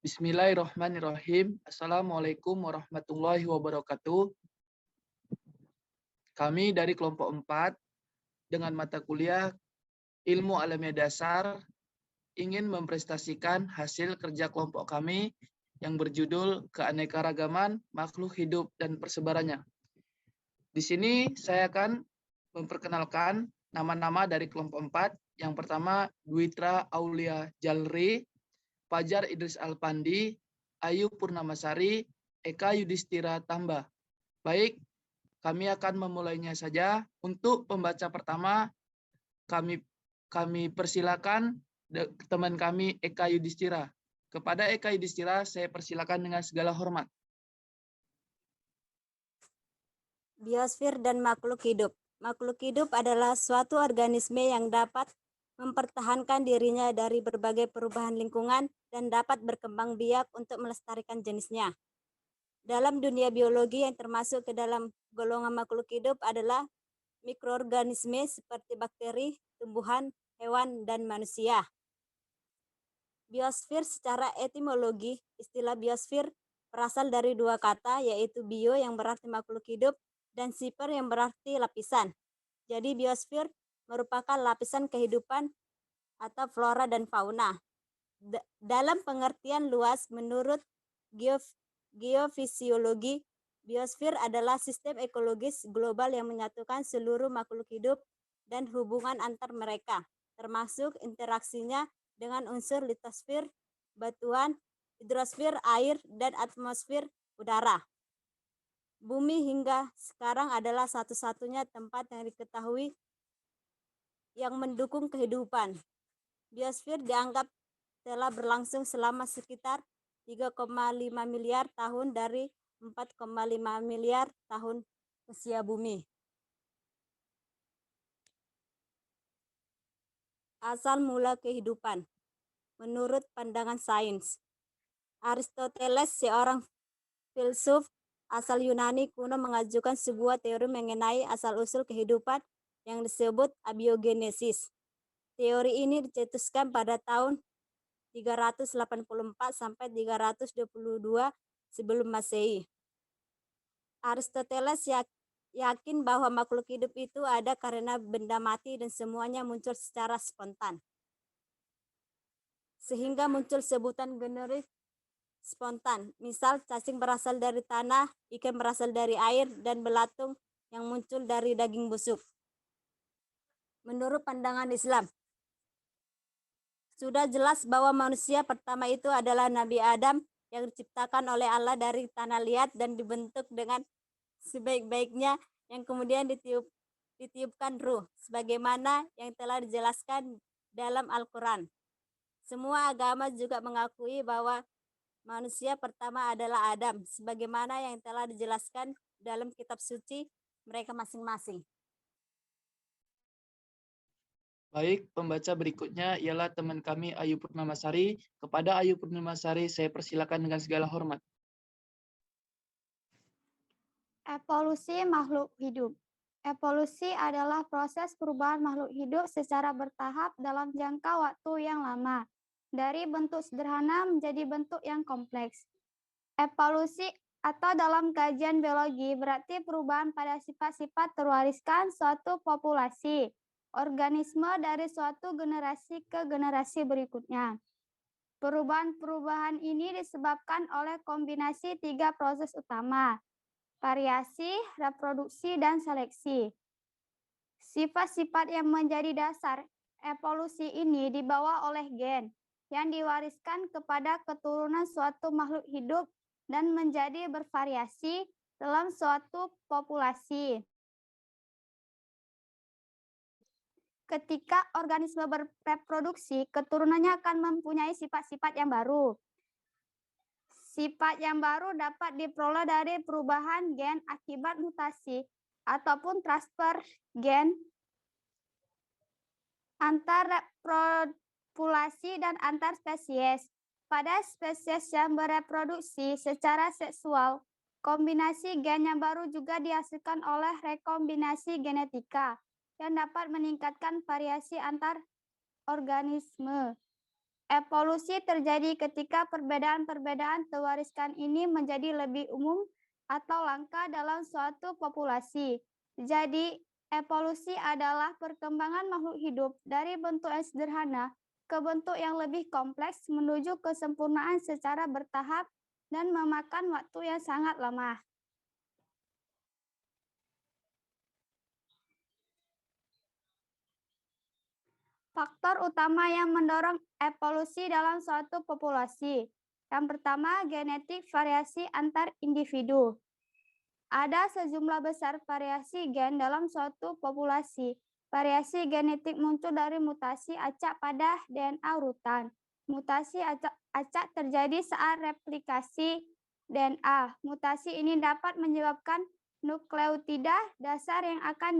Bismillahirrahmanirrahim. Assalamualaikum warahmatullahi wabarakatuh. Kami dari kelompok 4 dengan mata kuliah Ilmu Alamiah Dasar ingin mempresentasikan hasil kerja kelompok kami yang berjudul Keanekaragaman Makhluk Hidup dan Persebarannya. Di sini saya akan memperkenalkan nama-nama dari kelompok 4. Yang pertama, Dwitra Aulia Jalri, Fajar Idris Alpandi, Ayu Purnamasari, Eka Yudhistira Tamba. Baik, kami akan memulainya saja. Untuk pembaca pertama, kami persilakan teman kami Eka Yudhistira. Kepada Eka Yudhistira, saya persilakan dengan segala hormat. Biosfer dan makhluk hidup. Makhluk hidup adalah suatu organisme yang dapat mempertahankan dirinya dari berbagai perubahan lingkungan dan dapat berkembang biak untuk melestarikan jenisnya. Dalam dunia biologi yang termasuk ke dalam golongan makhluk hidup adalah mikroorganisme seperti bakteri, tumbuhan, hewan, dan manusia. Biosfer secara etimologi, istilah biosfer berasal dari dua kata, yaitu bio yang berarti makhluk hidup dan sfer yang berarti lapisan. Jadi biosfer merupakan lapisan kehidupan atau flora dan fauna. Dalam pengertian luas, menurut geofisiologi, biosfer adalah sistem ekologis global yang menyatukan seluruh makhluk hidup dan hubungan antar mereka, termasuk interaksinya dengan unsur litosfer, batuan, hidrosfer, air, dan atmosfer udara. Bumi hingga sekarang adalah satu-satunya tempat yang diketahui yang mendukung kehidupan. Biosfer dianggap telah berlangsung selama sekitar 3,5 miliar tahun dari 4,5 miliar tahun usia bumi. Asal mula kehidupan. Menurut pandangan sains, Aristoteles, seorang filsuf asal Yunani kuno, mengajukan sebuah teori mengenai asal-usul kehidupan yang disebut abiogenesis. Teori ini dicetuskan pada tahun 384 sampai 322 sebelum Masehi. Aristoteles yakin bahwa makhluk hidup itu ada karena benda mati dan semuanya muncul secara spontan. Sehingga muncul sebutan generik spontan. Misal, cacing berasal dari tanah, ikan berasal dari air, dan belatung yang muncul dari daging busuk. Menurut pandangan Islam, sudah jelas bahwa manusia pertama itu adalah Nabi Adam yang diciptakan oleh Allah dari tanah liat dan dibentuk dengan sebaik-baiknya, yang kemudian ditiupkan ruh, sebagaimana yang telah dijelaskan dalam Al-Quran. Semua agama juga mengakui bahwa manusia pertama adalah Adam, sebagaimana yang telah dijelaskan dalam kitab suci mereka masing-masing. Baik, pembaca berikutnya ialah teman kami Ayu Purnamasari. Kepada Ayu Purnamasari, saya persilakan dengan segala hormat. Evolusi makhluk hidup. Evolusi adalah proses perubahan makhluk hidup secara bertahap dalam jangka waktu yang lama, dari bentuk sederhana menjadi bentuk yang kompleks. Evolusi atau dalam kajian biologi berarti perubahan pada sifat-sifat terwariskan suatu populasi organisme dari suatu generasi ke generasi berikutnya. Perubahan-perubahan ini disebabkan oleh kombinasi 3 proses utama: variasi, reproduksi, dan seleksi. Sifat-sifat yang menjadi dasar evolusi ini dibawa oleh gen yang diwariskan kepada keturunan suatu makhluk hidup dan menjadi bervariasi dalam suatu populasi. Ketika organisme bereproduksi, keturunannya akan mempunyai sifat-sifat yang baru. Sifat yang baru dapat diperoleh dari perubahan gen akibat mutasi ataupun transfer gen antar populasi dan antar spesies. Pada spesies yang bereproduksi secara seksual, kombinasi gen yang baru juga dihasilkan oleh rekombinasi genetika yang dapat meningkatkan variasi antar organisme. Evolusi terjadi ketika perbedaan-perbedaan pewariskan ini menjadi lebih umum atau langka dalam suatu populasi. Jadi, evolusi adalah perkembangan makhluk hidup dari bentuk yang sederhana ke bentuk yang lebih kompleks menuju kesempurnaan secara bertahap dan memakan waktu yang sangat lama. Faktor utama yang mendorong evolusi dalam suatu populasi. Yang pertama, genetik variasi antar individu. Ada sejumlah besar variasi gen dalam suatu populasi. Variasi genetik muncul dari mutasi acak pada DNA urutan. Mutasi acak terjadi saat replikasi DNA. Mutasi ini dapat menyebabkan nukleotida dasar yang akan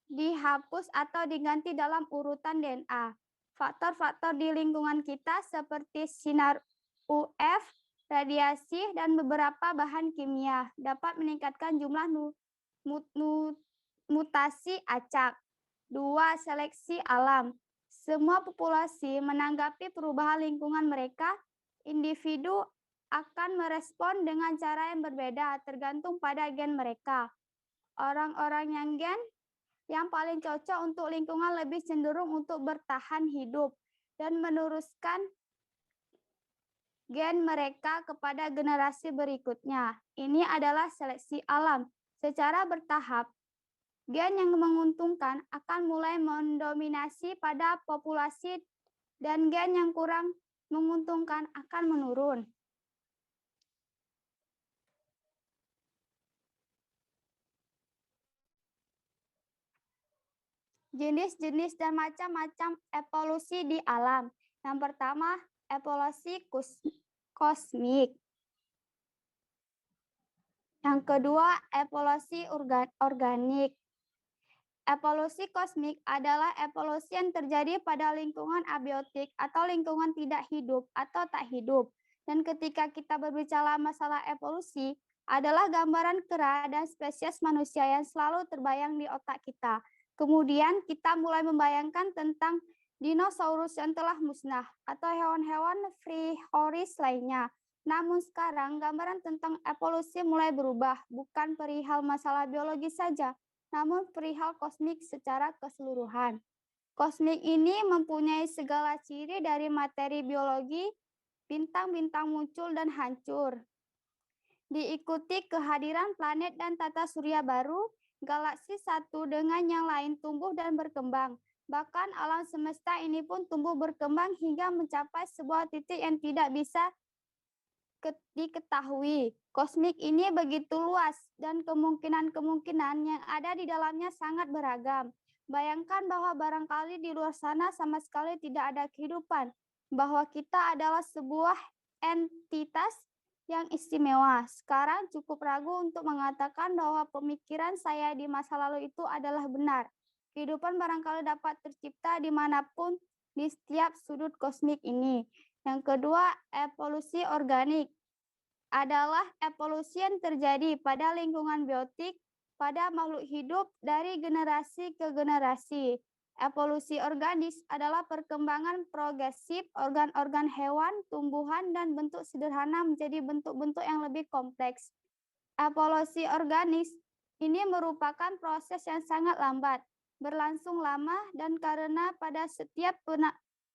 dihapus atau diganti dalam urutan DNA. Faktor-faktor di lingkungan kita seperti sinar UV, radiasi, dan beberapa bahan kimia dapat meningkatkan jumlah mutasi acak. 2. Seleksi alam. Semua populasi menanggapi perubahan lingkungan mereka. Individu akan merespon dengan cara yang berbeda tergantung pada gen mereka. Orang-orang yang paling cocok untuk lingkungan lebih cenderung untuk bertahan hidup dan meneruskan gen mereka kepada generasi berikutnya. Ini adalah seleksi alam. Secara bertahap, gen yang menguntungkan akan mulai mendominasi pada populasi dan gen yang kurang menguntungkan akan menurun. Jenis-jenis dan macam-macam evolusi di alam. Yang pertama, evolusi kosmik. Yang kedua, evolusi organik. Evolusi kosmik adalah evolusi yang terjadi pada lingkungan abiotik atau lingkungan tidak hidup atau tak hidup. Dan ketika kita berbicara masalah evolusi, adalah gambaran kera dan spesies manusia yang selalu terbayang di otak kita. Kemudian kita mulai membayangkan tentang dinosaurus yang telah musnah atau hewan-hewan prehistoris lainnya. Namun sekarang gambaran tentang evolusi mulai berubah, bukan perihal masalah biologi saja, namun perihal kosmik secara keseluruhan. Kosmik ini mempunyai segala ciri dari materi biologi, bintang-bintang muncul dan hancur. Diikuti kehadiran planet dan tata surya baru, galaksi satu dengan yang lain tumbuh dan berkembang. Bahkan alam semesta ini pun tumbuh berkembang hingga mencapai sebuah titik yang tidak bisa diketahui. Kosmik ini begitu luas dan kemungkinan-kemungkinan yang ada di dalamnya sangat beragam. Bayangkan bahwa barangkali di luar sana sama sekali tidak ada kehidupan, bahwa kita adalah sebuah entitas yang istimewa. Sekarang cukup ragu untuk mengatakan bahwa pemikiran saya di masa lalu itu adalah benar. Kehidupan barangkali dapat tercipta dimanapun di setiap sudut kosmik ini. Yang kedua, evolusi organik adalah evolusi yang terjadi pada lingkungan biotik pada makhluk hidup dari generasi ke generasi. Evolusi organis adalah perkembangan progresif organ-organ hewan, tumbuhan, dan bentuk sederhana menjadi bentuk-bentuk yang lebih kompleks. Evolusi organis ini merupakan proses yang sangat lambat, berlangsung lama, dan karena pada setiap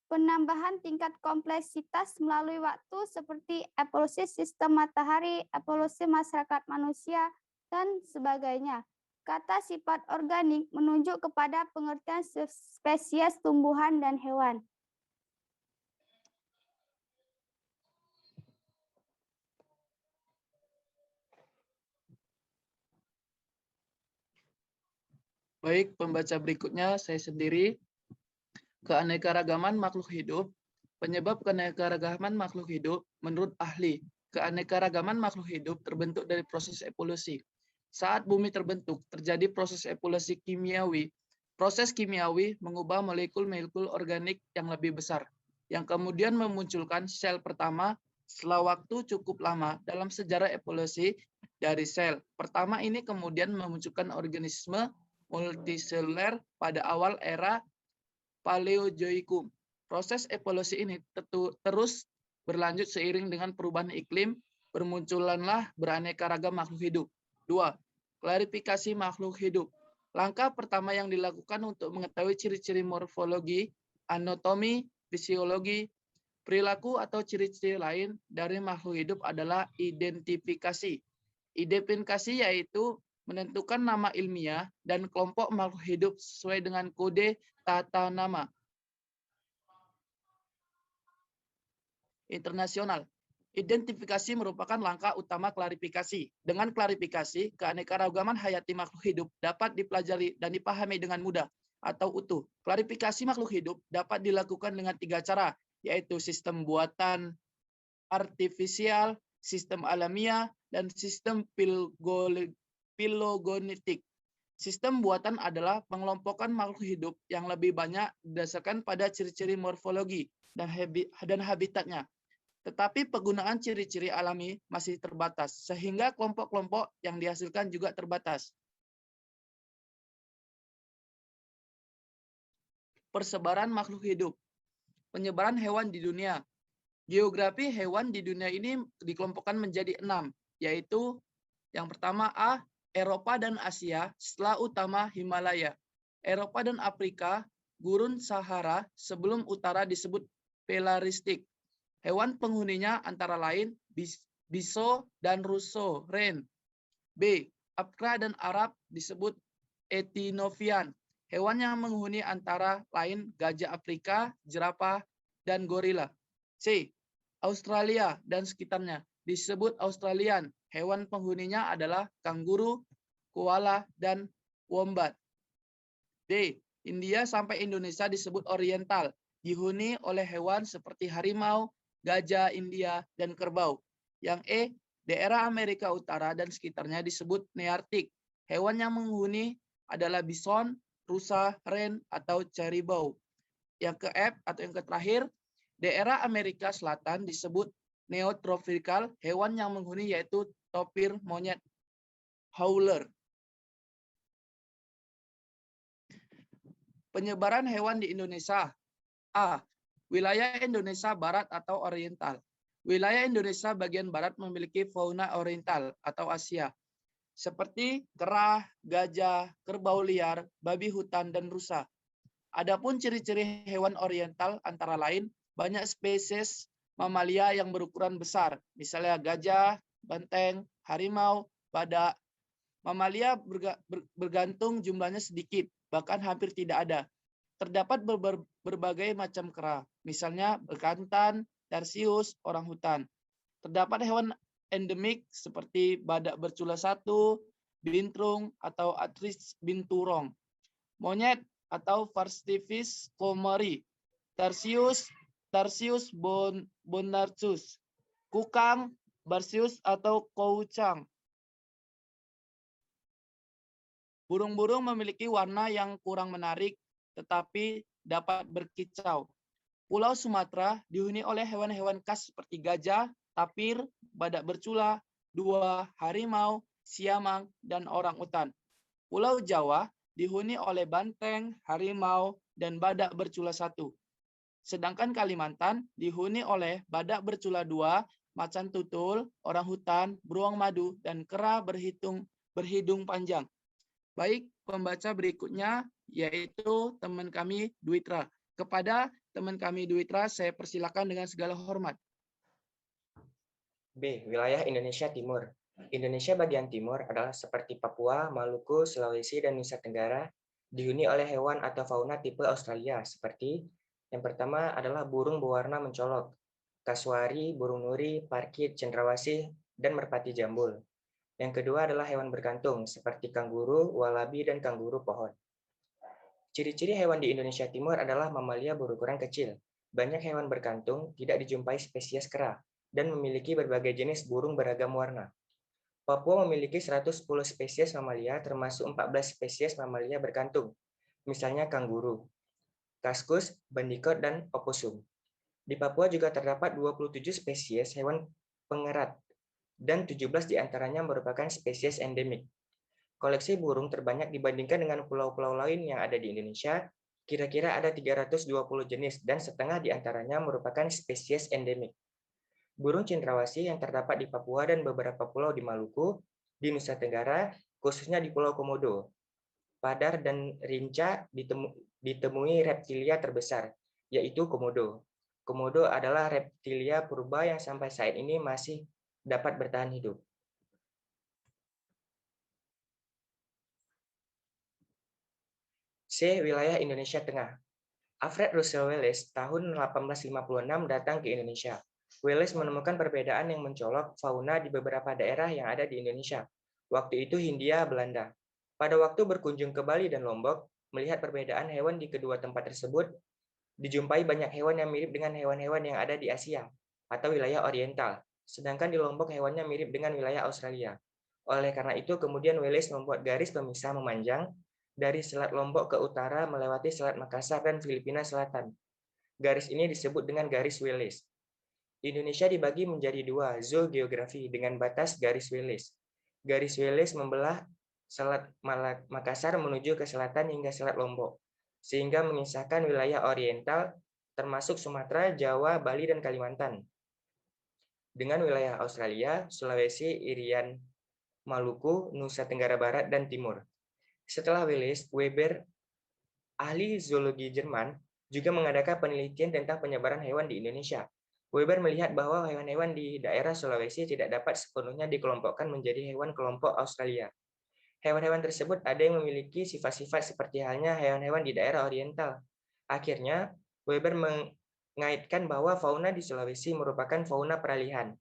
penambahan tingkat kompleksitas melalui waktu seperti evolusi sistem matahari, evolusi masyarakat manusia, dan sebagainya. Kata sifat organik menunjuk kepada pengertian spesies tumbuhan dan hewan. Baik, pembaca berikutnya saya sendiri. Keanekaragaman makhluk hidup. Penyebab keanekaragaman makhluk hidup menurut ahli. Keanekaragaman makhluk hidup terbentuk dari proses evolusi. Saat bumi terbentuk, terjadi proses evolusi kimiawi. Proses kimiawi mengubah molekul-molekul organik yang lebih besar, yang kemudian memunculkan sel pertama setelah waktu cukup lama dalam sejarah evolusi dari sel. Pertama ini kemudian memunculkan organisme multiseluler pada awal era Paleozoikum. Proses evolusi ini terus berlanjut seiring dengan perubahan iklim, bermunculanlah beraneka ragam makhluk hidup. 2. Klarifikasi makhluk hidup. Langkah pertama yang dilakukan untuk mengetahui ciri-ciri morfologi, anatomi, fisiologi, perilaku atau ciri-ciri lain dari makhluk hidup adalah identifikasi. Identifikasi yaitu menentukan nama ilmiah dan kelompok makhluk hidup sesuai dengan kode tata nama internasional. Identifikasi merupakan langkah utama klarifikasi. Dengan klarifikasi, keanekaragaman hayati makhluk hidup dapat dipelajari dan dipahami dengan mudah atau utuh. Klarifikasi makhluk hidup dapat dilakukan dengan 3 cara, yaitu sistem buatan artifisial, sistem alamiah, dan sistem filogenetik. Sistem buatan adalah pengelompokan makhluk hidup yang lebih banyak berdasarkan pada ciri-ciri morfologi dan habitatnya. Tetapi penggunaan ciri-ciri alami masih terbatas, sehingga kelompok-kelompok yang dihasilkan juga terbatas. Persebaran makhluk hidup. Penyebaran hewan di dunia. Geografi hewan di dunia ini dikelompokkan menjadi 6, yaitu yang pertama A, Eropa dan Asia, setelah utama Himalaya. Eropa dan Afrika, gurun Sahara, sebelum utara disebut Pelaristik. Hewan penghuninya antara lain Biso dan Russo, Ren. B. Apkra dan Arab disebut Etinovian. Hewan yang menghuni antara lain gajah Afrika, jerapah, dan gorila. C. Australia dan sekitarnya disebut Australian. Hewan penghuninya adalah kanguru, koala, dan wombat. D. India sampai Indonesia disebut Oriental. Dihuni oleh hewan seperti harimau, gajah India, dan kerbau. Yang E, daerah Amerika Utara dan sekitarnya disebut Nearktik. Hewan yang menghuni adalah bison, rusa, ren, atau caribou. Yang ke F atau yang terakhir, daerah Amerika Selatan disebut Neotropikal. Hewan yang menghuni yaitu topir monyet howler. Penyebaran hewan di Indonesia. A. Wilayah Indonesia Barat atau Oriental. Wilayah Indonesia bagian barat memiliki fauna oriental atau Asia, seperti kera, gajah, kerbau liar, babi hutan, dan rusa. Adapun ciri-ciri hewan oriental antara lain banyak spesies mamalia yang berukuran besar, misalnya gajah, banteng, harimau, badak. Mamalia bergantung jumlahnya sedikit, bahkan hampir tidak ada. Terdapat berbagai macam kera, misalnya bekantan, tarsius, orang hutan. Terdapat hewan endemik seperti badak bercula 1, bintrung, atau Atris binturong. Monyet atau Varstivis komari, Tarsius bonarchus, kukang, Barsius atau koucang. Burung-burung memiliki warna yang kurang menarik, tetapi dapat berkicau. Pulau Sumatera dihuni oleh hewan-hewan khas seperti gajah, tapir, badak bercula, 2, harimau, siamang, dan orang utan. Pulau Jawa dihuni oleh banteng, harimau, dan badak bercula 1. Sedangkan Kalimantan dihuni oleh badak bercula 2, macan tutul, orang hutan, beruang madu, dan kera berhidung panjang. Baik, pembaca berikutnya yaitu teman kami Duitra. Kepada teman kami Duitra, saya persilakan dengan segala hormat. B. Wilayah Indonesia Timur. Indonesia bagian timur adalah seperti Papua, Maluku, Sulawesi, dan Nusa Tenggara, dihuni oleh hewan atau fauna tipe Australia, seperti yang pertama adalah burung berwarna mencolok, kasuari, burung nuri, parkit, cendrawasih, dan merpati jambul. Yang kedua adalah hewan berkantung, seperti kanguru, walabi, dan kanguru pohon. Ciri-ciri hewan di Indonesia Timur adalah mamalia berukuran kecil. Banyak hewan berkantung tidak dijumpai spesies kera, dan memiliki berbagai jenis burung beragam warna. Papua memiliki 110 spesies mamalia, termasuk 14 spesies mamalia berkantung, misalnya kanguru, kaskus, bandikot, dan oposum. Di Papua juga terdapat 27 spesies hewan pengerat, dan 17 diantaranya merupakan spesies endemik. Koleksi burung terbanyak dibandingkan dengan pulau-pulau lain yang ada di Indonesia, Kira-kira ada 320 jenis dan setengah di antaranya merupakan spesies endemik. Burung cendrawasih yang terdapat di Papua dan beberapa pulau di Maluku, di Nusa Tenggara, khususnya di Pulau Komodo. Padar dan rinca ditemui reptilia terbesar, yaitu komodo. Komodo adalah reptilia purba yang sampai saat ini masih dapat bertahan hidup. C. Wilayah Indonesia Tengah. Alfred Russel Wallace tahun 1856 datang ke Indonesia. Wallace menemukan perbedaan yang mencolok fauna di beberapa daerah yang ada di Indonesia. Waktu itu Hindia Belanda. Pada waktu berkunjung ke Bali dan Lombok, melihat perbedaan hewan di kedua tempat tersebut, dijumpai banyak hewan yang mirip dengan hewan-hewan yang ada di Asia atau wilayah Oriental, sedangkan di Lombok hewannya mirip dengan wilayah Australia. Oleh karena itu, kemudian Wallace membuat garis pemisah memanjang dari Selat Lombok ke utara melewati Selat Makassar dan Filipina Selatan. Garis ini disebut dengan garis Wallace. Indonesia dibagi menjadi dua zoogeografi dengan batas garis Wallace. Garis Wallace membelah Selat Makassar menuju ke selatan hingga Selat Lombok, sehingga mengisahkan wilayah oriental termasuk Sumatera, Jawa, Bali, dan Kalimantan. Dengan wilayah Australia, Sulawesi, Irian, Maluku, Nusa Tenggara Barat, dan Timur. Setelah Wallace, Weber, ahli zoologi Jerman, juga mengadakan penelitian tentang penyebaran hewan di Indonesia. Weber melihat bahwa hewan-hewan di daerah Sulawesi tidak dapat sepenuhnya dikelompokkan menjadi hewan kelompok Australia. Hewan-hewan tersebut ada yang memiliki sifat-sifat seperti halnya hewan-hewan di daerah oriental. Akhirnya, Weber mengaitkan bahwa fauna di Sulawesi merupakan fauna peralihan.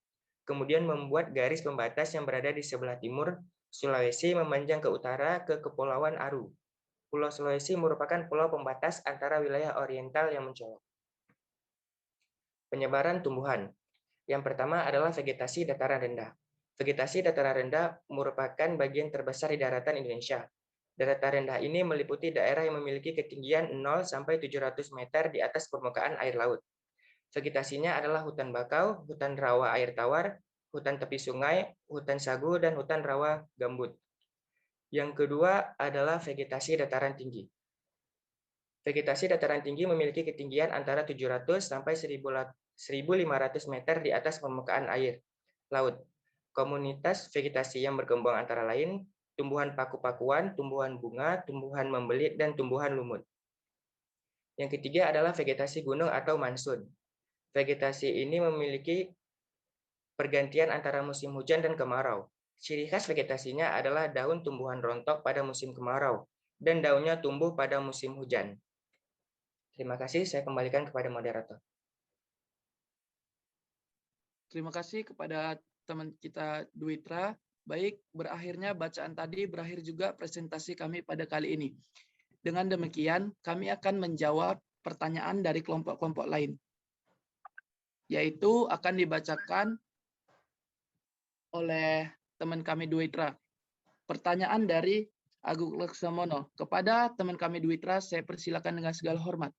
Kemudian membuat garis pembatas yang berada di sebelah timur Sulawesi memanjang ke utara ke Kepulauan Aru. Pulau Sulawesi merupakan pulau pembatas antara wilayah oriental yang mencolok. Penyebaran tumbuhan. Yang pertama adalah vegetasi dataran rendah. Vegetasi dataran rendah merupakan bagian terbesar di daratan Indonesia. Daratan rendah ini meliputi daerah yang memiliki ketinggian 0 sampai 700 meter di atas permukaan air laut. Vegetasinya adalah hutan bakau, hutan rawa air tawar, hutan tepi sungai, hutan sagu, dan hutan rawa gambut. Yang kedua adalah vegetasi dataran tinggi. Vegetasi dataran tinggi memiliki ketinggian antara 700 sampai 1.500 meter di atas permukaan air laut. Komunitas vegetasi yang berkembang antara lain tumbuhan paku-pakuan, tumbuhan bunga, tumbuhan membelit, dan tumbuhan lumut. Yang ketiga adalah vegetasi gunung atau mansun. Vegetasi ini memiliki pergantian antara musim hujan dan kemarau. Ciri khas vegetasinya adalah daun tumbuhan rontok pada musim kemarau dan daunnya tumbuh pada musim hujan. Terima kasih, saya kembalikan kepada moderator. Terima kasih kepada teman kita Duitra. Baik, berakhirnya bacaan tadi, berakhir juga presentasi kami pada kali ini. Dengan demikian, kami akan menjawab pertanyaan dari kelompok-kelompok lain, yaitu akan dibacakan oleh teman kami Duitra. Pertanyaan dari Agung Laksamono. Kepada teman kami Duitra, saya persilakan dengan segala hormat.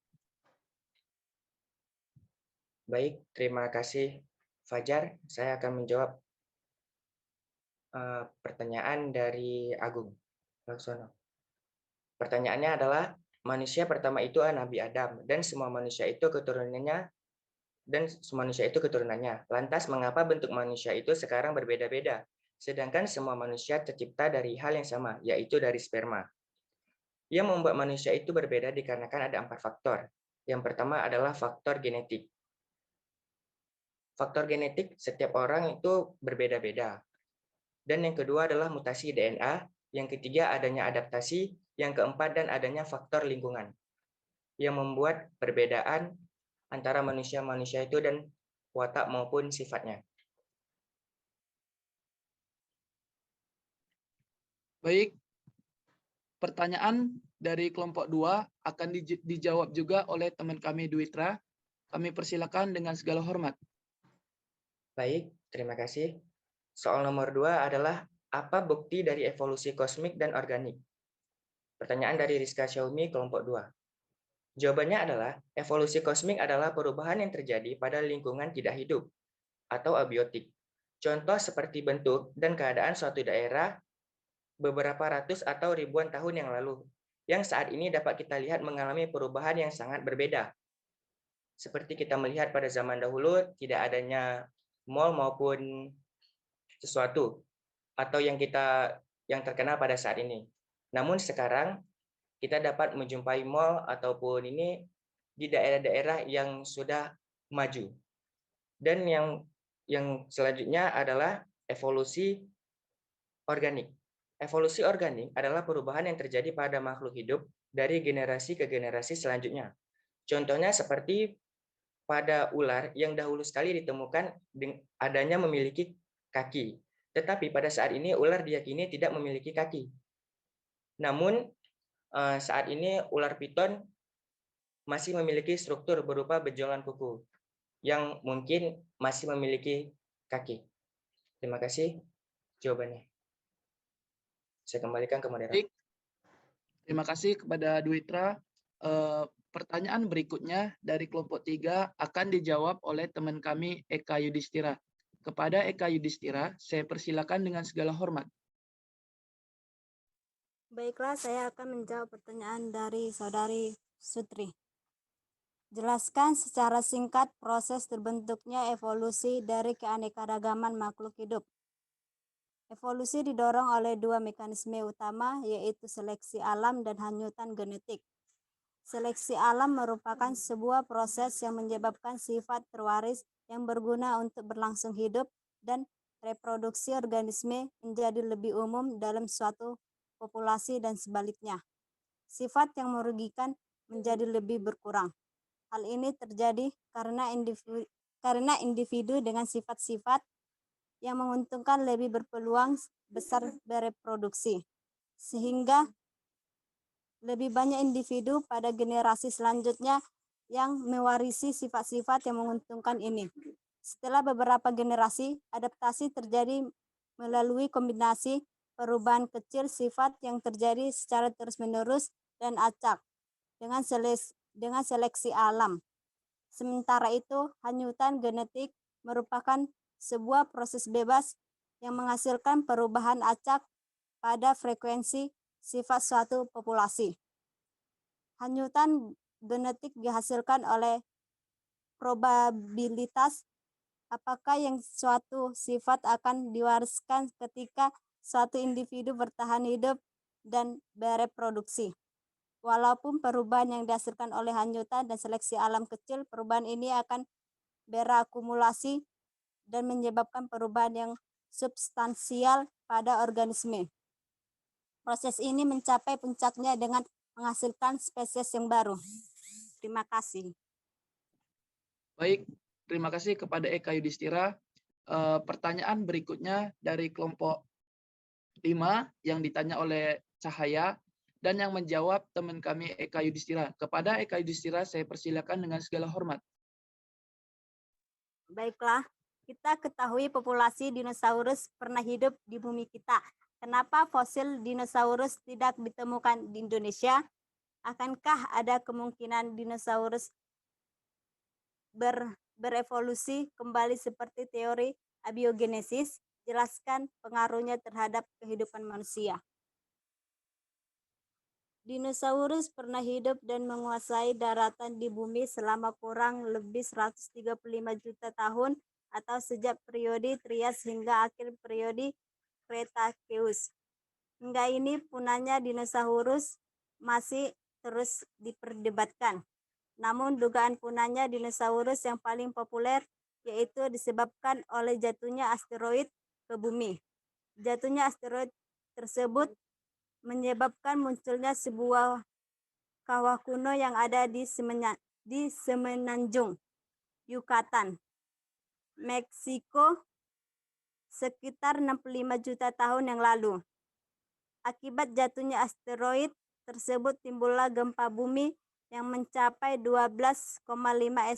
Baik, terima kasih Fajar. Saya akan menjawab pertanyaan dari Agung Laksono. Pertanyaannya adalah, manusia pertama itu Nabi Adam dan semua manusia itu keturunannya. Lantas mengapa bentuk manusia itu sekarang berbeda-beda, sedangkan semua manusia tercipta dari hal yang sama, yaitu dari sperma? Yang membuat manusia itu berbeda dikarenakan ada 4 faktor. Yang pertama adalah faktor genetik. Faktor genetik setiap orang itu berbeda-beda. Dan yang kedua adalah mutasi DNA, yang ketiga adanya adaptasi, yang keempat dan adanya faktor lingkungan yang membuat perbedaan antara manusia-manusia itu dan watak maupun sifatnya. Baik, pertanyaan dari kelompok 2 akan dijawab juga oleh teman kami Duitra. Kami persilakan dengan segala hormat. Baik, terima kasih. Soal nomor 2 adalah, apa bukti dari evolusi kosmik dan organik? Pertanyaan dari Rizka Xiaomi, kelompok 2. Jawabannya adalah, evolusi kosmik adalah perubahan yang terjadi pada lingkungan tidak hidup atau abiotik. Contoh seperti bentuk dan keadaan suatu daerah beberapa ratus atau ribuan tahun yang lalu. yang saat ini dapat kita lihat mengalami perubahan yang sangat berbeda. Seperti kita melihat pada zaman dahulu tidak adanya mal maupun sesuatu atau yang terkenal pada saat ini. Namun sekarang kita dapat menjumpai mal ataupun ini di daerah-daerah yang sudah maju. Dan yang selanjutnya adalah evolusi organik. Evolusi organik adalah perubahan yang terjadi pada makhluk hidup dari generasi ke generasi selanjutnya. Contohnya seperti pada ular yang dahulu sekali ditemukan adanya memiliki kaki. Tetapi pada saat ini ular diyakini tidak memiliki kaki. Namun saat ini ular piton masih memiliki struktur berupa benjolan kuku yang mungkin masih memiliki kaki. Terima kasih jawabannya. Saya kembalikan ke moderator. Baik, terima kasih kepada Dwitra. Pertanyaan berikutnya dari kelompok 3 akan dijawab oleh teman kami Eka Yudhistira. Kepada Eka Yudhistira, saya persilakan dengan segala hormat. Baiklah, saya akan menjawab pertanyaan dari Saudari Sutri. Jelaskan secara singkat proses terbentuknya evolusi dari keanekaragaman makhluk hidup. Evolusi didorong oleh dua mekanisme utama, yaitu seleksi alam dan hanyutan genetik. Seleksi alam merupakan sebuah proses yang menyebabkan sifat terwaris yang berguna untuk berlangsung hidup dan reproduksi organisme menjadi lebih umum dalam suatu populasi dan sebaliknya. Sifat yang merugikan menjadi lebih berkurang. Hal ini terjadi karena individu dengan sifat-sifat yang menguntungkan lebih berpeluang besar bereproduksi, sehingga lebih banyak individu pada generasi selanjutnya yang mewarisi sifat-sifat yang menguntungkan ini. Setelah beberapa generasi, adaptasi terjadi melalui kombinasi perubahan kecil sifat yang terjadi secara terus-menerus dan acak dengan seleksi alam. Sementara itu, hanyutan genetik merupakan sebuah proses bebas yang menghasilkan perubahan acak pada frekuensi sifat suatu populasi. Hanyutan genetik dihasilkan oleh probabilitas apakah yang suatu sifat akan diwariskan ketika suatu individu bertahan hidup dan bereproduksi. Walaupun perubahan yang dihasilkan oleh hanyutan dan seleksi alam kecil, perubahan ini akan berakumulasi dan menyebabkan perubahan yang substansial pada organisme. Proses ini mencapai puncaknya dengan menghasilkan spesies yang baru. Terima kasih. Baik, terima kasih kepada Eka Yudhistira. Pertanyaan berikutnya dari kelompok 5 yang ditanya oleh Cahaya dan yang menjawab teman kami Eka Yudhistira. Kepada Eka Yudhistira, saya persilakan dengan segala hormat. Baiklah, kita ketahui populasi dinosaurus pernah hidup di bumi kita. Kenapa fosil dinosaurus tidak ditemukan di Indonesia? Akankah ada kemungkinan dinosaurus berevolusi kembali seperti teori abiogenesis? Jelaskan pengaruhnya terhadap kehidupan manusia. Dinosaurus pernah hidup dan menguasai daratan di bumi selama kurang lebih 135 juta tahun atau sejak periode Trias hingga akhir periode Cretaceous. Hingga ini punahnya dinosaurus masih terus diperdebatkan. Namun dugaan punahnya dinosaurus yang paling populer yaitu disebabkan oleh jatuhnya asteroid ke bumi. Jatuhnya asteroid tersebut menyebabkan munculnya sebuah kawah kuno yang ada di semenanjung Yucatan, Meksiko sekitar 65 juta tahun yang lalu. Akibat jatuhnya asteroid tersebut timbullah gempa bumi yang mencapai 12,5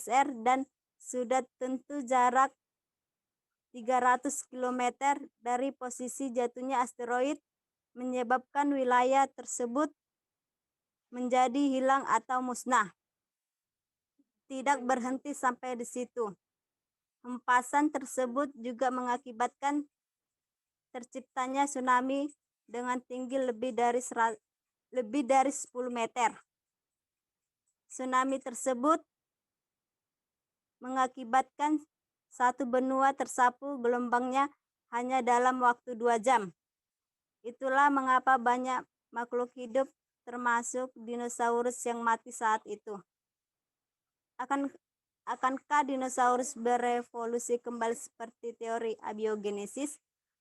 SR dan sudah tentu jarak 300 km dari posisi jatuhnya asteroid menyebabkan wilayah tersebut menjadi hilang atau musnah. Tidak berhenti sampai di situ. Hempasan tersebut juga mengakibatkan terciptanya tsunami dengan tinggi lebih dari lebih dari 10 meter. Tsunami tersebut mengakibatkan satu benua tersapu gelombangnya hanya dalam waktu 2 jam. Itulah mengapa banyak makhluk hidup termasuk dinosaurus yang mati saat itu. Akankah dinosaurus berevolusi kembali seperti teori abiogenesis?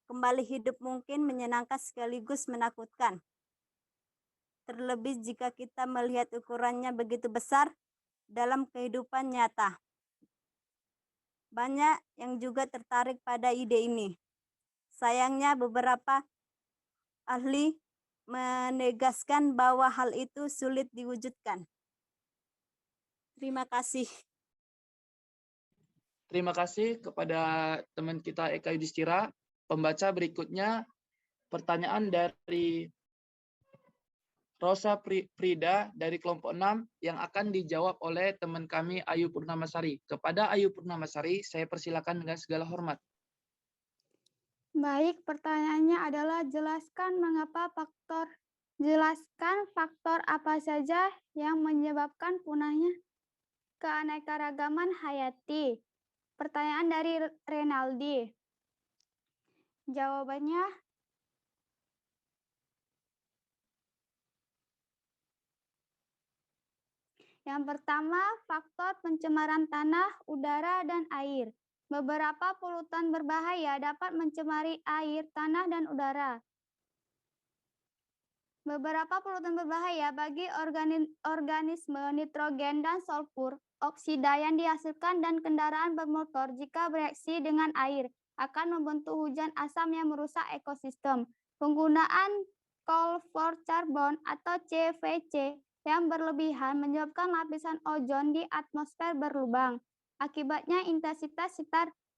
Kembali hidup mungkin menyenangkan sekaligus menakutkan. Terlebih jika kita melihat ukurannya begitu besar dalam kehidupan nyata. Banyak yang juga tertarik pada ide ini. Sayangnya beberapa ahli menegaskan bahwa hal itu sulit diwujudkan. Terima kasih. Terima kasih kepada teman kita Eka Yudhistira. Pembaca berikutnya pertanyaan dari Rosa Frida dari kelompok 6 yang akan dijawab oleh teman kami Ayu Purnamasari. Kepada Ayu Purnamasari, saya persilakan dengan segala hormat. Baik, pertanyaannya adalah jelaskan faktor apa saja yang menyebabkan punahnya keanekaragaman hayati. Pertanyaan dari Renaldi. Jawabannya yang pertama, faktor pencemaran tanah, udara, dan air. Beberapa polutan berbahaya dapat mencemari air, tanah, dan udara. Beberapa polutan berbahaya bagi organisme nitrogen dan sulfur, oksida yang dihasilkan dan kendaraan bermotor jika bereaksi dengan air akan membentuk hujan asam yang merusak ekosistem. Penggunaan coal for carbon atau CVC yang berlebihan menyebabkan lapisan ozon di atmosfer berlubang. Akibatnya intensitas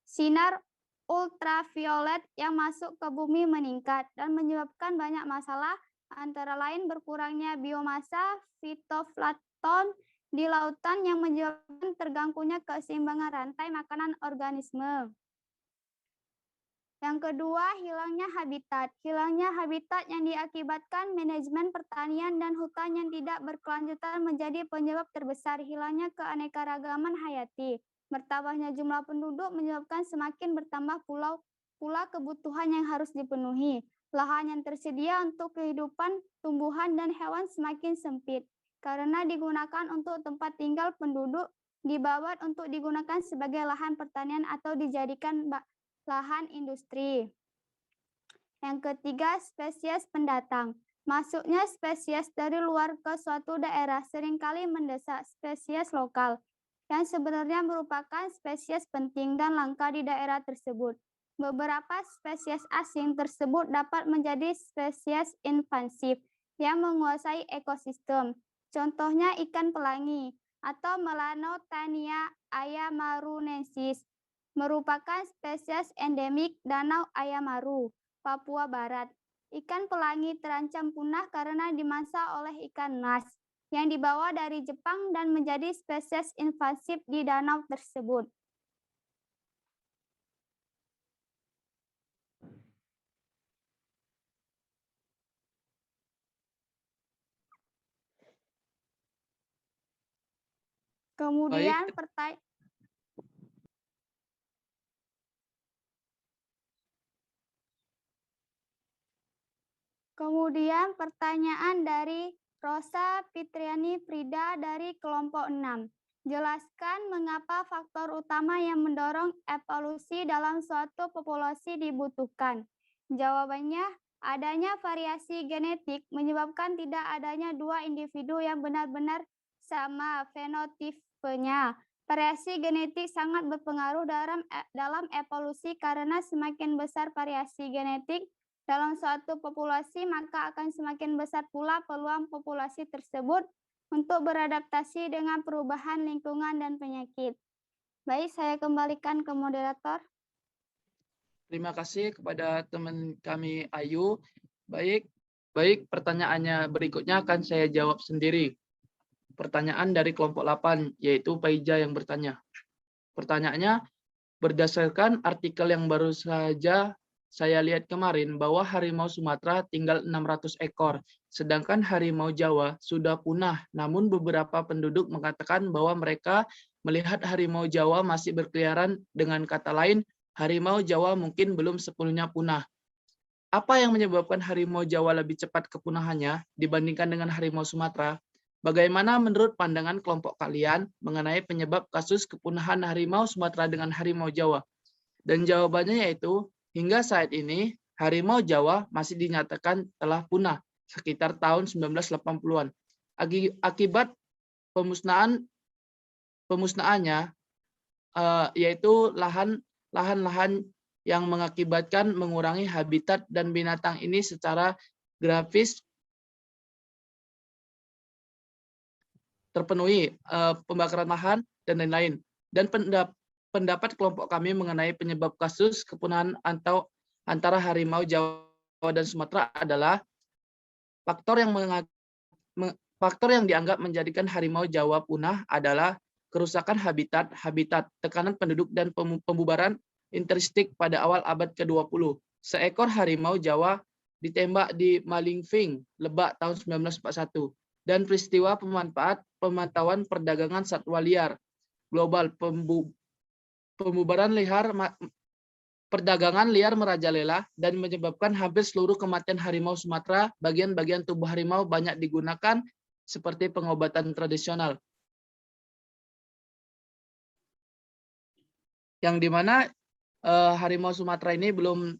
sinar ultraviolet yang masuk ke bumi meningkat dan menyebabkan banyak masalah, antara lain berkurangnya biomasa fitoplankton di lautan yang menyebabkan terganggunya keseimbangan rantai makanan organisme. Yang kedua, hilangnya habitat. Hilangnya habitat yang diakibatkan manajemen pertanian dan hutan yang tidak berkelanjutan menjadi penyebab terbesar hilangnya keanekaragaman hayati. Bertambahnya jumlah penduduk menyebabkan semakin bertambah pula kebutuhan yang harus dipenuhi. Lahan yang tersedia untuk kehidupan tumbuhan dan hewan semakin sempit karena digunakan untuk tempat tinggal penduduk, dibabat untuk digunakan sebagai lahan pertanian atau dijadikan lahan industri. Yang ketiga, spesies pendatang. Masuknya spesies dari luar ke suatu daerah seringkali mendesak spesies lokal yang sebenarnya merupakan spesies penting dan langka di daerah tersebut. Beberapa spesies asing tersebut dapat menjadi spesies invasif yang menguasai ekosistem. Contohnya ikan pelangi atau Melanotania ayamarunensis merupakan spesies endemik Danau Ayamaru, Papua Barat. Ikan pelangi terancam punah karena dimangsa oleh ikan nas yang dibawa dari Jepang dan menjadi spesies invasif di danau tersebut. Kemudian pertanyaan dari Rosa Fitriani Frida dari kelompok 6. Jelaskan mengapa faktor utama yang mendorong evolusi dalam suatu populasi dibutuhkan. Jawabannya, adanya variasi genetik menyebabkan tidak adanya dua individu yang benar-benar sama fenotipenya. Variasi genetik sangat berpengaruh dalam evolusi karena semakin besar variasi genetik dalam suatu populasi, maka akan semakin besar pula peluang populasi tersebut untuk beradaptasi dengan perubahan lingkungan dan penyakit. Baik, saya kembalikan ke moderator. Terima kasih kepada teman kami Ayu. Baik, pertanyaannya berikutnya akan saya jawab sendiri. Pertanyaan dari kelompok 8, yaitu Paija yang bertanya. Pertanyaannya, berdasarkan artikel yang baru saja saya lihat kemarin bahwa harimau Sumatera tinggal 600 ekor, sedangkan harimau Jawa sudah punah. Namun beberapa penduduk mengatakan bahwa mereka melihat harimau Jawa masih berkeliaran. Dengan kata lain, harimau Jawa mungkin belum sepenuhnya punah. Apa yang menyebabkan harimau Jawa lebih cepat kepunahannya dibandingkan dengan harimau Sumatera? Bagaimana menurut pandangan kelompok kalian mengenai penyebab kasus kepunahan harimau Sumatera dengan harimau Jawa? Dan jawabannya yaitu, hingga saat ini harimau Jawa masih dinyatakan telah punah sekitar tahun 1980-an. Akibat pemusnahannya yaitu lahan-lahan yang mengakibatkan mengurangi habitat dan binatang ini secara grafis terpenuhi, pembakaran lahan dan lain-lain. Dan pendapat kelompok kami mengenai penyebab kasus kepunahan antara harimau Jawa dan Sumatera adalah faktor yang dianggap menjadikan harimau Jawa punah adalah kerusakan habitat, tekanan penduduk, dan pembubaran interistik pada awal abad ke-20. Seekor harimau Jawa ditembak di Malingfing, Lebak tahun 1941. Dan peristiwa pemantauan perdagangan satwa liar global, pembubaran perdagangan liar merajalela dan menyebabkan hampir seluruh kematian harimau Sumatera. Bagian-bagian tubuh harimau banyak digunakan seperti pengobatan tradisional. Yang dimana harimau Sumatera ini belum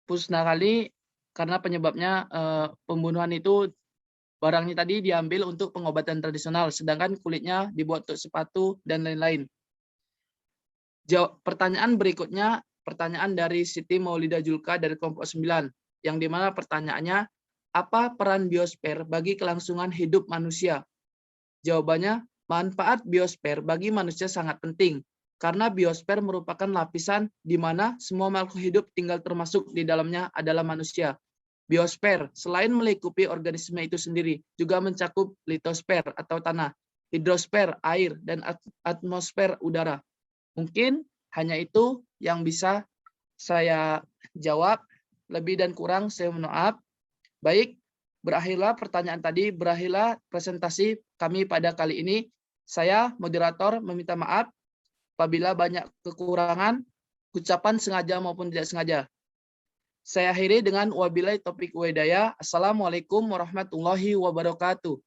pusna kali karena penyebabnya pembunuhan itu barangnya tadi diambil untuk pengobatan tradisional, sedangkan kulitnya dibuat untuk sepatu dan lain-lain. Pertanyaan berikutnya, pertanyaan dari Siti Maulida Julka dari kelompok 9, yang dimana pertanyaannya, apa peran biosfer bagi kelangsungan hidup manusia? Jawabannya, manfaat biosfer bagi manusia sangat penting, karena biosfer merupakan lapisan di mana semua makhluk hidup tinggal, termasuk di dalamnya adalah manusia. Biosfer selain melingkupi organisme itu sendiri, juga mencakup litosfer atau tanah, hidrosfer air, dan atmosfer udara. Mungkin hanya itu yang bisa saya jawab. Lebih dan kurang saya mohon maaf. Baik, berakhirlah pertanyaan tadi, berakhirlah presentasi kami pada kali ini. Saya moderator meminta maaf apabila banyak kekurangan, ucapan sengaja maupun tidak sengaja. Saya akhiri dengan wabillahi taufiq wa hidayah. Assalamualaikum warahmatullahi wabarakatuh.